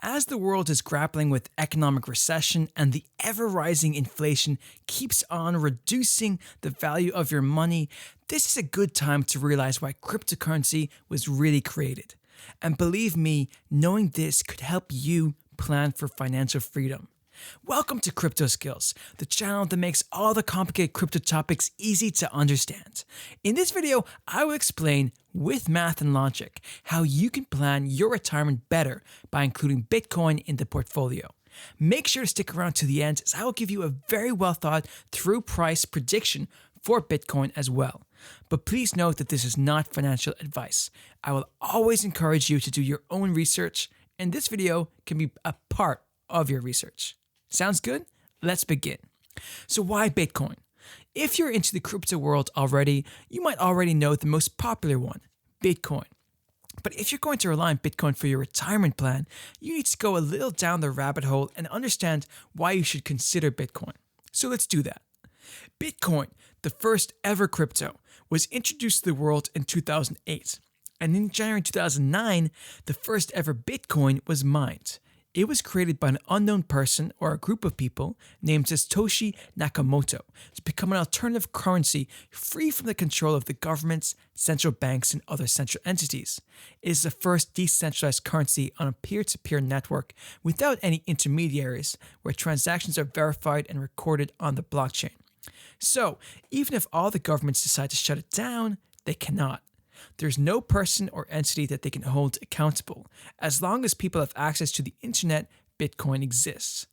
As the world is grappling with economic recession and the ever rising inflation keeps on reducing the value of your money, this is a good time to realize why cryptocurrency was really created. And believe me, knowing this could help you plan for financial freedom. Welcome to Crypto Skills, the channel that makes all the complicated crypto topics easy to understand. In this video, I will explain, with math and logic, how you can plan your retirement better by including Bitcoin in the portfolio. Make sure to stick around to the end, as I will give you a very well thought through price prediction for Bitcoin as well. But please note that this is not financial advice. I will always encourage you to do your own research, and this video can be a part of your research. Sounds good? Let's begin. So why Bitcoin? If you're into the crypto world already, you might already know the most popular one, Bitcoin. But if you're going to rely on Bitcoin for your retirement plan, you need to go a little down the rabbit hole and understand why you should consider Bitcoin. So let's do that. Bitcoin, the first ever crypto, was introduced to the world in 2008. And in January 2009, the first ever Bitcoin was mined. It was created by an unknown person or a group of people named Satoshi Nakamoto to become an alternative currency free from the control of the governments, central banks, and other central entities. It is the first decentralized currency on a peer-to-peer network without any intermediaries, where transactions are verified and recorded on the blockchain. So, even if all the governments decide to shut it down, they cannot. There's no person or entity that they can hold accountable. As long as people have access to the internet, Bitcoin exists.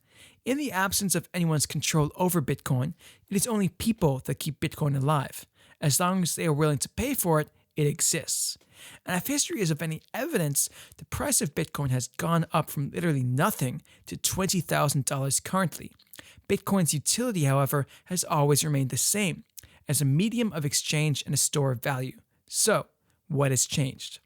In the absence of anyone's control over Bitcoin, it is only people that keep Bitcoin alive. As long as they are willing to pay for it, it exists. And if history is of any evidence, the price of Bitcoin has gone up from literally nothing to $20,000 currently. Bitcoin's utility, however, has always remained the same, as a medium of exchange and a store of value. So, what has changed?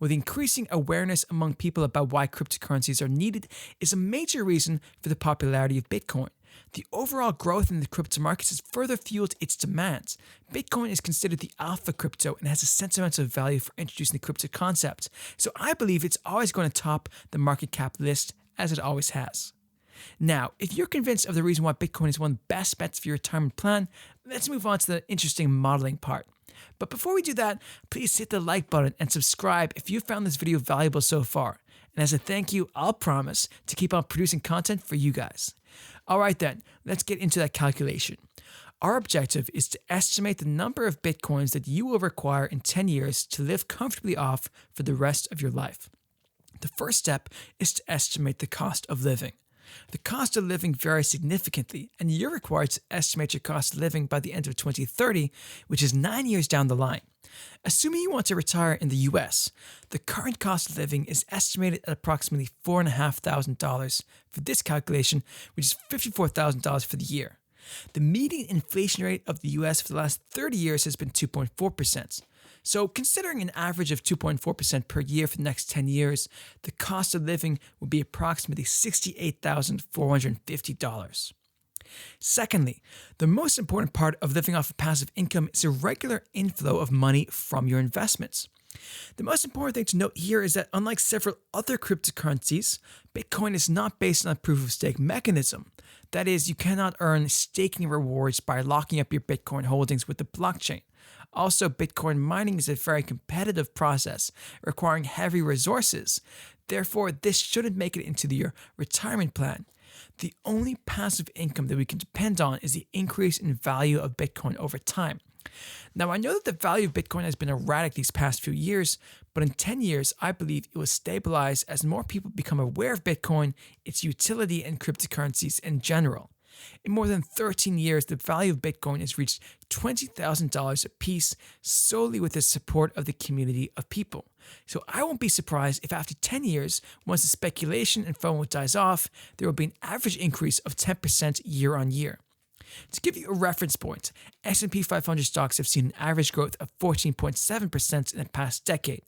Well, the increasing awareness among people about why cryptocurrencies are needed is a major reason for the popularity of Bitcoin. The overall growth in the crypto markets has further fueled its demand. Bitcoin is considered the alpha crypto and has a sentimental value for introducing the crypto concept. So I believe it's always going to top the market cap list, as it always has. Now, if you're convinced of the reason why Bitcoin is one of the best bets for your retirement plan, let's move on to the interesting modeling part. But before we do that, please hit the like button and subscribe if you found this video valuable so far. And as a thank you, I'll promise to keep on producing content for you guys. Alright then, let's get into that calculation. Our objective is to estimate the number of Bitcoins that you will require in 10 years to live comfortably off for the rest of your life. The first step is to estimate the cost of living. The cost of living varies significantly, and you're required to estimate your cost of living by the end of 2030, which is 9 years down the line. Assuming you want to retire in the US, the current cost of living is estimated at approximately $4,500 for this calculation, which is $54,000 for the year. The median inflation rate of the US for the last 30 years has been 2.4%. So considering an average of 2.4% per year for the next 10 years, the cost of living would be approximately $68,450. Secondly, the most important part of living off of passive income is a regular inflow of money from your investments. The most important thing to note here is that unlike several other cryptocurrencies, Bitcoin is not based on a proof-of-stake mechanism. That is, you cannot earn staking rewards by locking up your Bitcoin holdings with the blockchain. Also, Bitcoin mining is a very competitive process, requiring heavy resources. Therefore, this shouldn't make it into your retirement plan. The only passive income that we can depend on is the increase in value of Bitcoin over time. Now, I know that the value of Bitcoin has been erratic these past few years, but in 10 years, I believe it will stabilize as more people become aware of Bitcoin, its utility, and cryptocurrencies in general. In more than 13 years, the value of Bitcoin has reached $20,000 a piece solely with the support of the community of people. So I won't be surprised if after 10 years, once the speculation and FOMO dies off, there will be an average increase of 10% year on year. To give you a reference point, S&P 500 stocks have seen an average growth of 14.7% in the past decade.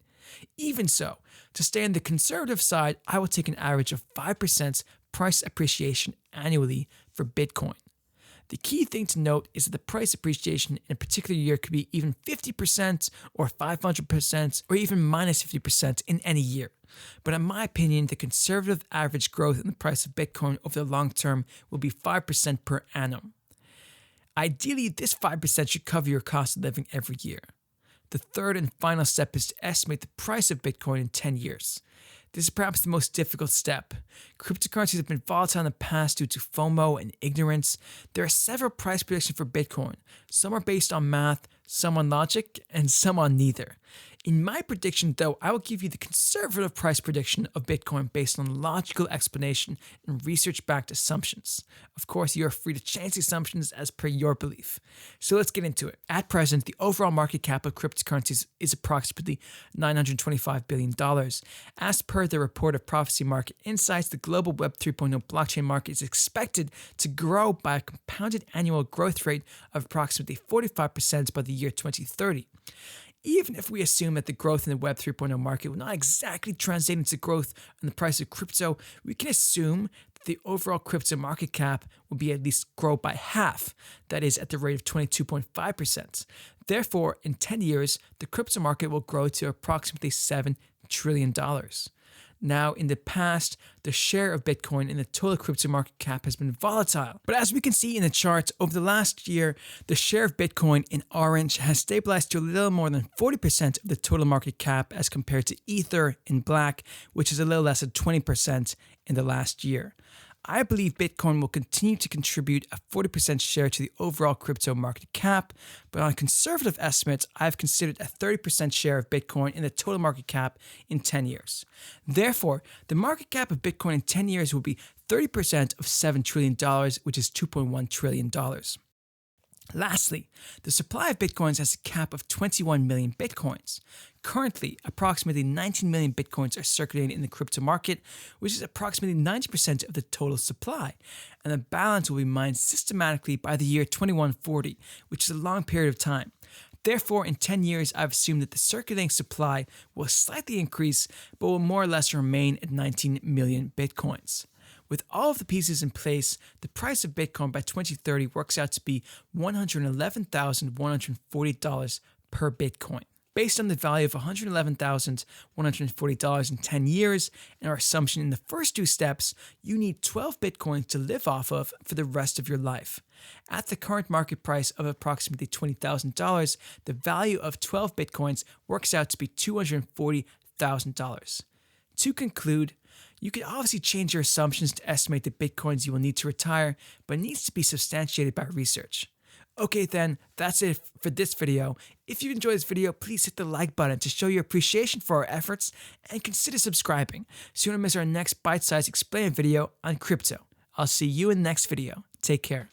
Even so, to stay on the conservative side, I will take an average of 5% price appreciation annually for Bitcoin. The key thing to note is that the price appreciation in a particular year could be even 50% or 500% or even minus 50% in any year. But in my opinion, the conservative average growth in the price of Bitcoin over the long term will be 5% per annum. Ideally, this 5% should cover your cost of living every year. The third and final step is to estimate the price of Bitcoin in 10 years. This is perhaps the most difficult step. Cryptocurrencies have been volatile in the past due to FOMO and ignorance. There are several price predictions for Bitcoin. Some are based on math, some on logic, and some on neither. In my prediction, though, I will give you the conservative price prediction of Bitcoin based on logical explanation and research-backed assumptions. Of course, you are free to change the assumptions as per your belief. So let's get into it. At present, the overall market cap of cryptocurrencies is approximately $925 billion. As per the report of Prophecy Market Insights, the global Web 3.0 blockchain market is expected to grow by a compounded annual growth rate of approximately 45% by the year 2030. Even if we assume that the growth in the Web 3.0 market will not exactly translate into growth in the price of crypto, we can assume that the overall crypto market cap will be at least grow by half, that is at the rate of 22.5%. Therefore, in 10 years, the crypto market will grow to approximately $7 trillion. Now, in the past, the share of Bitcoin in the total crypto market cap has been volatile. But as we can see in the charts, over the last year, the share of Bitcoin in orange has stabilized to a little more than 40% of the total market cap as compared to Ether in black, which is a little less than 20% in the last year. I believe Bitcoin will continue to contribute a 40% share to the overall crypto market cap, but on conservative estimates, I've considered a 30% share of Bitcoin in the total market cap in 10 years. Therefore, the market cap of Bitcoin in 10 years will be 30% of $7 trillion, which is $2.1 trillion. Lastly, the supply of Bitcoins has a cap of 21 million Bitcoins. Currently, approximately 19 million Bitcoins are circulating in the crypto market, which is approximately 90% of the total supply, and the balance will be mined systematically by the year 2140, which is a long period of time. Therefore, in 10 years, I've assumed that the circulating supply will slightly increase, but will more or less remain at 19 million Bitcoins. With all of the pieces in place, the price of Bitcoin by 2030 works out to be $111,140 per Bitcoin. Based on the value of $111,140 in 10 years and our assumption in the first two steps, you need 12 Bitcoins to live off of for the rest of your life. At the current market price of approximately $20,000, the value of 12 Bitcoins works out to be $240,000. To conclude, you can obviously change your assumptions to estimate the Bitcoins you will need to retire, but it needs to be substantiated by research. Okay then, that's it for this video. If you enjoyed this video, please hit the like button to show your appreciation for our efforts and consider subscribing so you don't miss our next bite-sized explain video on crypto. I'll see you in the next video. Take care.